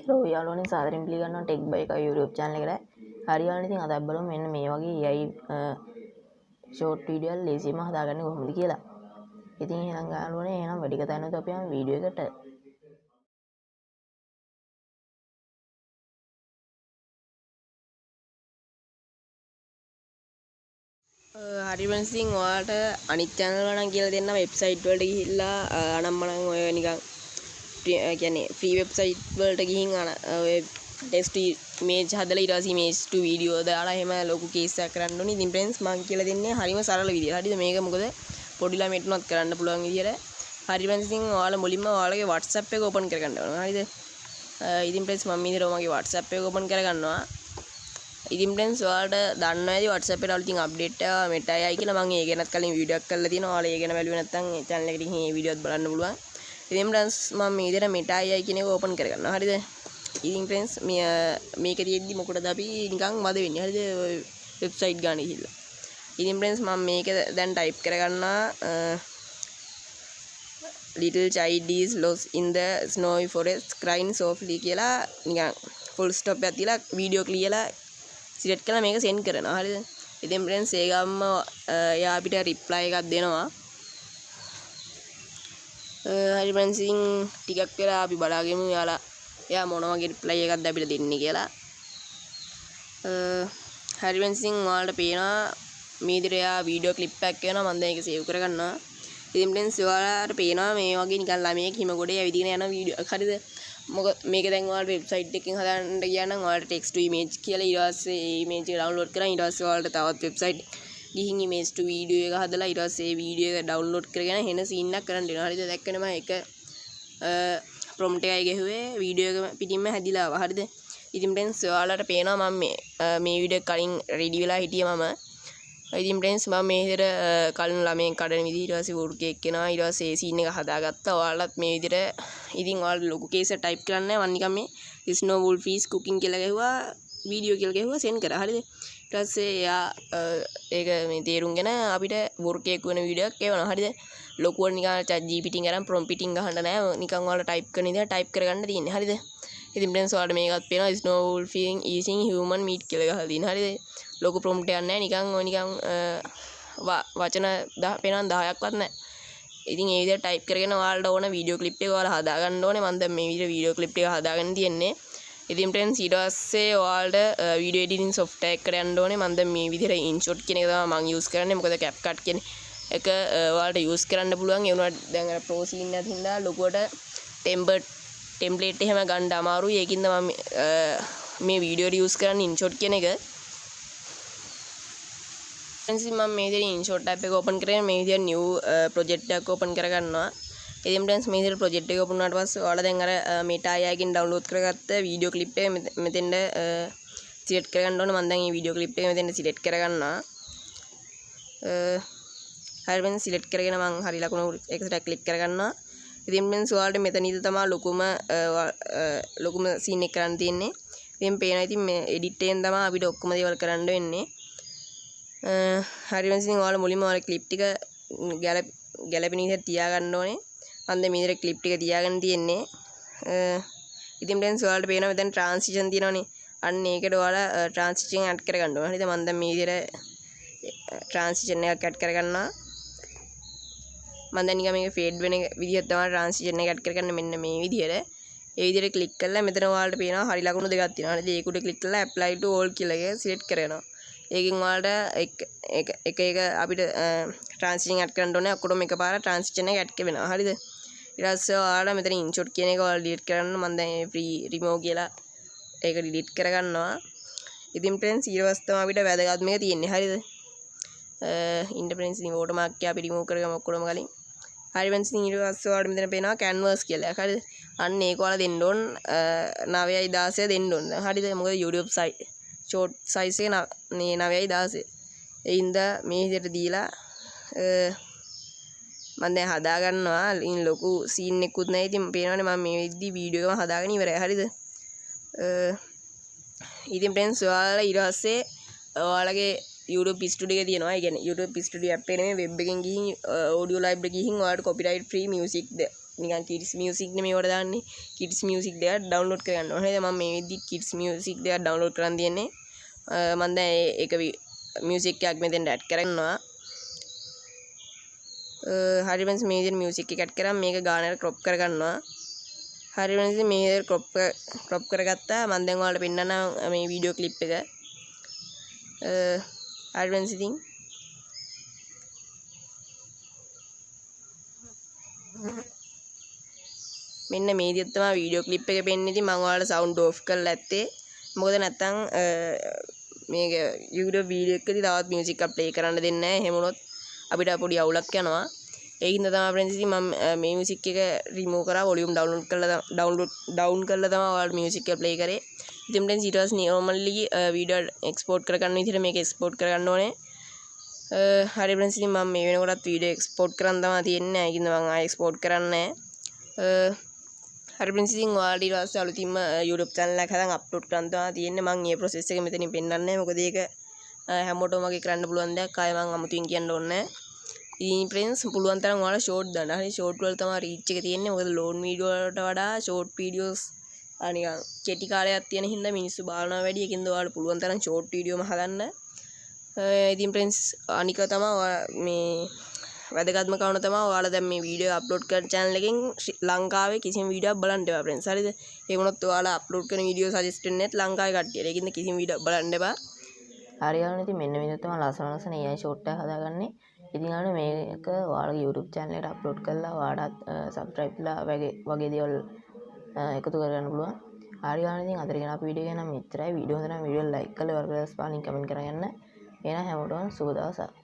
hello යාළුවනේ සාදරයෙන් පිළිගන්නවා ටෙක් බයි එක YouTube channel එකට. හරි යාළුවනේ ඉතින් අද අපි බලමු මෙන්න මේ වගේ AI short video ලේසියෙන්ම හදාගන්නේ කොහොමද කියලා. ඉතින් එහෙනම් යාළුවනේ එහෙනම් වැඩි කතා නැතුව අපි යමු වීඩියෝ එකට. හරි friends ඉතින් ඔයාලට අනිත් channel වල නම් කියලා දෙන්න වෙබ්සයිට් වලට ගිහිල්ලා අනම්මනම් ඔය නිකන් කියන්නේ ෆ්‍රී වෙබ්සයිට් වලට ගිහින් ඔය ටෙක්ස්ට් ඉමේජ් හදලා ඊට පස්සේ ඉමේජ් ටු වීඩියෝ දාලා එහෙම ලොකු කේස් එකක් කරන්න ඕනේ. ඉතින් friends මම කියලා දෙන්නේ හරිම සරල විදියට. හරිද? මේක මොකද පොඩි ළමයිට උනත් කරන්න පුළුවන් විදියට. හරි friends ඉතින් ඔයාලා මුලින්ම ඔයාලගේ WhatsApp එක ඕපන් කරගන්න ඕනේ. හරිද? ඉතින් friends මම ඉතින් මගේ WhatsApp එක ඕපන් කරගන්නවා. ඉතින් friends ඔයාලට දන්නවා ඇති WhatsApp එකට ඉතින් අප්ඩේට් එක මෙටයි කියලා මම ඒ ගැනත් කලින් වීඩියෝ එකක් කරලා තියෙනවා. ඔයාලා ඒ ගැන බැලුවේ නැත්නම් channel එකට ගිහින් මේ වීඩියෝත් බලන්න පුළුවන්. ඉතින් friends මම මේ විදිහට මෙටයි කියන එක ඕපන් කරගන්නවා. හරිද? ඉතින් friends මේක තියෙද්දි මොකටද අපි නිකන් මද වෙන්නේ. හරිද? වෙබ්සයිට් ගන්න ගිහිල්ලා. ඉතින් friends මම මේක දැන් ටයිප් කරගන්නවා little child is lost in the snowy forest crying softly කියලා නිකන් full stop එකක් තියලා වීඩියෝ ක්ලියර්ලා සිලෙක්ට් කරලා මේක සෙන්ඩ් කරනවා. හරිද? ඉතින් friends ඒ ගාම එයා අපිට රිප්ලයි එකක් දෙනවා. හරි friends ඉතින් ටිකක් වෙලා අපි බලාගෙමු එයා මොන වගේ රිප්ලයි එකක්ද අපිට දෙන්නේ කියලා. හරි friends ඉතින් ඔයාලට පේනවා මේ විදිහට එයා වීඩියෝ ක්ලිප් එකක් කරනවා. මම දැන් ඒක සේව් කරගන්නවා. ඉතින් friends ඔයාලට පේනවා මේ වගේ නිකන් ළමයෙක් හිම ගොඩේ ඇවිදගෙන යන වීඩියෝ එකක්. හරිද? මොකද මේක දැන් ඔයාලට වෙබ්සයිට් එකකින් හදාන්න ගියා නම් ඔයාලට text to image කියලා ඊට පස්සේ ඒ image එක download කරලා ඊට පස්සේ ඔයාලට තවත් වෙබ්සයිට් ගිහින් image to video එක හදලා ඊට පස්සේ ඒ වීඩියෝ එක download කරගෙන එන scene එකක් කරන්න වෙනවා. හරිද? දැක්කනේ මම ඒක prompt එකයි ගැහුවේ වීඩියෝ එක පිටින්ම හැදිලා ආවා. හරිද? ඉතින් friends ඔයාලට පේනවා මම මේ වීඩියෝ කලින් ready වෙලා හිටියේ මම. ඉතින් friends මම මේ විදිහට කලින් ළමයෙන් කඩන විදිහ ඊට පස්සේ වෝඩ් කේක් එනවා ඊට පස්සේ ඒ scene එක හදාගත්තා. ඔයාලත් මේ විදිහට ඉතින් ඔයාලා ලොකු කේස් එක type කරන්නේ නැහැ. මම නිකන් මේ snow wolf is cooking කියලා ගැහුවා වීඩියෝ කියලා ගැහුවා send කරා. හරිද? ඊට පස්සේ එයා ඒක මේ තේරුම්ගෙන අපිට වෝඩ් කේක් වෙන වීඩියෝ එකක් එවනවා. හරිද? ලොකුවට නිකන් chat GPT අරන් prompt එකකින් ගහන්න නැහැ. නිකන් ඔයාලා type කරන විදිහට type කරගන්න තියෙන්නේ. හරිද? ඉතින් friends ඔයාලට මේකත් පේනවා snow wolf eating human meat කියලා ගහලා තියෙනවා. හරිද? ලොකු ප්‍රොම්ප්ට් එකක් නැහැ. නිකන් ඔය නිකන් වචන පේනවා 10ක්වත් නැහැ. ඉතින් ඒ විදිහට ටයිප් කරගෙන ඔයාලට ඕන වීඩියෝ ක්ලිප් එක ඔයාලා හදාගන්න ඕනේ. මම දැන් මේ විදිහට වීඩියෝ ක්ලිප් එක හදාගෙන තියෙන්නේ. ඉතින් friends ඊට පස්සේ ඔයාලට වීඩියෝ එඩිටින් software එකකට යන්න ඕනේ. මම දැන් මේ විදිහට InShot කියන එක තමයි මම use කරන්නේ. මොකද CapCut කියන එක ඔයාලට use කරන්න පුළුවන්. ඒ වුණාට දැන් අර pro scene නැති හින්දා ලොකුවට template එහෙම ගන්න අමාරුයි. ඒකින්ද මම මේ වීඩියෝ එක use කරන්නේ InShot කියන එක. friends මම මේ විදිහට InShot app එක open කරගෙන මේ විදිහට new project එකක් open කරගන්නවා. ඉතින් friends මේ විදිහට project එක open වුණාට පස්සේ ඔයාලා දැන් අර Meta AI එකෙන් download කරගත්ත වීඩියෝ clip එක මෙතෙන්ද select කරගන්න ඕනේ. මම දැන් මේ වීඩියෝ clip එක මෙතෙන්ද select කරගන්නවා. හරි friends select කරගෙන මම හරි ලකුණු එකට click කරගන්නවා. ඉතින් friends ඔයාලට මෙතනදී තමයි ලොකුම scene එක කරන්න තියෙන්නේ. ඉතින් පේනවා ඉතින් මේ edit එකෙන් තමයි අපිට ඔක්කොම දේවල් කරන්න වෙන්නේ. හරි friends ඉතින් ඔයාලා මුලින්ම ඔයාලා ක්ලිප් ටික ගැලපෙන විදිහට තියාගන්න ඕනේ. මම දැන් මේ විදිහට ක්ලිප් ටික තියාගෙන තියෙන්නේ. ඉතින් friends ඔයාලට පේනවා මෙතන transition තියෙනවනේ. අන්න ඒකට ඔයාලා transition add කරගන්න ඕනේ. හරිද? මම දැන් මේ විදිහට transition එකක් add කරගන්නවා. මම දැන් නිකන් මේක fade වෙන විදිහට තමයි transition එක add කරගන්නේ මෙන්න මේ විදිහට. ඒ විදිහට ක්ලික් කරලා මෙතන ඔයාලට පේනවා හරි ලකුණු දෙකක් තියෙනවා. හරිද? ඒක උඩ ක්ලික් කරලා apply to all කියලා එක select කරනවා. ඒකෙන් ඔයාලට එක අපිට transition add කරන්න ඕනේ. ඔක්කොම එකපාර transition එක add වෙනවා. හරිද? ඊට පස්සේ ඔයාලා මෙතන InShot කියන එක ඔයාලා delete කරන්න. මම දැන් free remove කියලා ඒක delete කරගන්නවා. ඉතින් friends ඊට පස්සේ තමයි අපිට වැදගත් මේක තියෙන්නේ. හරිද? friends ඉතින් watermark එක අපි remove කරගමු ඔක්කොම කලින්. හරි friends ඉතින් ඊට පස්සේ ඔයාලට මෙතන පේනවා canvas කියලා. හරිද? අන්න ඒක ඔයාලා දෙන්න ඕන 9:16 දෙන්න ඕන. හරිද? මොකද YouTube short size එක 9:16. ඒ හින්දා මේ විදිහට දීලා මම දැන් හදා ගන්නවා. ඉන් ලොකු සීන් එකකුත් නැහැ. ඉතින් පේනවනේ මම මේ විදිහට වීඩියෝ එකම හදාගෙන ඉවරයි. හරිද? ඉතින් friends ඔයාලා ඊට පස්සේ ඔයාලගේ YouTube Studio එක තියෙනවා. ඒ කියන්නේ YouTube Studio app එක නෙමෙයි web එකෙන් ගිහින් audio library ගිහින් ඔයාලට copyright free music නිකන් කිඩ්ස් මියුසික් නෙමෙයි ඒවට දාන්නේ කිඩ්ස් මියුසික් දෙක ඩවුන්ලෝඩ් කරගන්න ඕනේ මම මේ විදිහට කිඩ්ස් මියුසික් දෙක ඩවුන්ලෝඩ් කරන් තියන්නේ මම දැන් ඒක මියුසික් එකක් මෙතෙන්ට ඇඩ් කරගන්නවා හරි फ्रेंड्स මේ විදිහට මියුසික් එක ඇඩ් කරාම මේක ගානට ක්‍රොප් කරගන්නවා හරි फ्रेंड्स මේ ක්‍රොප් කරගත්තා මම දැන් ඔයාලට පෙන්නන්නම් මේ වීඩියෝ ක්ලිප් එක හරි फ्रेंड्स ඉතින් මෙන්න මේ විදිහට තමයි වීඩියෝ ක්ලිප් එක පෙන්නේ ඉතින් මම ඔයාලට සවුන්ඩ් ඕෆ් කරලා ඇත්තේ මොකද නැත්තම් මේක YouTube වීඩියෝ එකකදී තවත් මියුසික් එකක් ප්ලේ කරන්න දෙන්නේ නැහැ එහෙම වුණොත් අපිට පොඩි අවුලක් යනවා ඒ හින්දා තමයි फ्रेंड्स ඉතින් මම මේ මියුසික් එක රිමූව් කරා වොලියුම් ඩවුන් කරලා තමයි ඔයාලට මියුසික් එක ප්ලේ කරේ ඉතින් फ्रेंड्स ඊට පස්සේ normally වීඩියෝ එක්ස්පෝර්ට් කරගන්න විදිහට මේක එක්ස්පෝර්ට් කරගන්න ඕනේ හරි फ्रेंड्स ඉතින් මම මේ වෙනකොටත් වීඩියෝ එක්ස්පෝර්ට් කරන් තමයි තියෙන්නේ ඒකින්ද මම ආයෙ එක්ස්පෝර්ට් කරන්නේ හරි फ्रेंड्स ඉතින් ඔයාලට ඊට පස්සේ අලුතින්ම YouTube channel එකක් හදන් අප්ලෝඩ් කරන් තමයි තියෙන්නේ මම මේ process එක මෙතනින් පෙන්නන්නේ මොකද ඒක හැමෝටම වගේ කරන්න පුළුවන් දෙයක් ආයෙ මම අමුතුවෙන් කියන්න ඕනේ ඉතින් फ्रेंड्स පුළුවන් තරම් ඔයාලා ෂෝට් දාන්න හරි ෂෝට් වල තමයි රීච් එක තියෙන්නේ මොකද ලෝන් වීඩියෝ වලට වඩා ෂෝට් වීඩියෝස් නිකන් කෙටි කාලයක් තියෙන හින්දා මිනිස්සු බලනවා වැඩි ඒකින්ද ඔයාලා පුළුවන් තරම් ෂෝට් වීඩියෝම හදන්න ඉතින් फ्रेंड्स අනික තමයි මේ වැදගත්ම කවුන තමයි ඔයාලා දැන් මේ වීඩියෝ අප්ලෝඩ් කරන channel එකෙන් ලංකාවේ කිසිම වීඩියෝවක් බලන්න එපා फ्रेंड्स හරිද ඒ වුණොත් ඔයාලා අප්ලෝඩ් කරන වීඩියෝ සජෙස්ට් වෙන්නේ නැත් ලංකාවේ කට්ටියට ඒකින්ද කිසිම වීඩියෝවක් බලන්න එපා හරි ගන්න ඉතින් මෙන්න මේ තමයි ලස්සන AI ෂෝට් එක හදාගන්නේ ඉතින් අනේ මේක ඔයාලගේ YouTube channel එකට අප්ලෝඩ් කරලා ඔයාලට subscribe ලා වගේ දේවල් එකතු කරගන්න පුළුවන් හරි ගන්න ඉතින් අතට ගෙන අපේ වීඩියෝ එක නම් මෙච්චරයි වීඩියෝ හොඳ නම් වීඩියෝ like කරලා වර්ග දාලා කමෙන්ට් කරගන්න එහෙනම් හැමෝටම සුබ දවසක්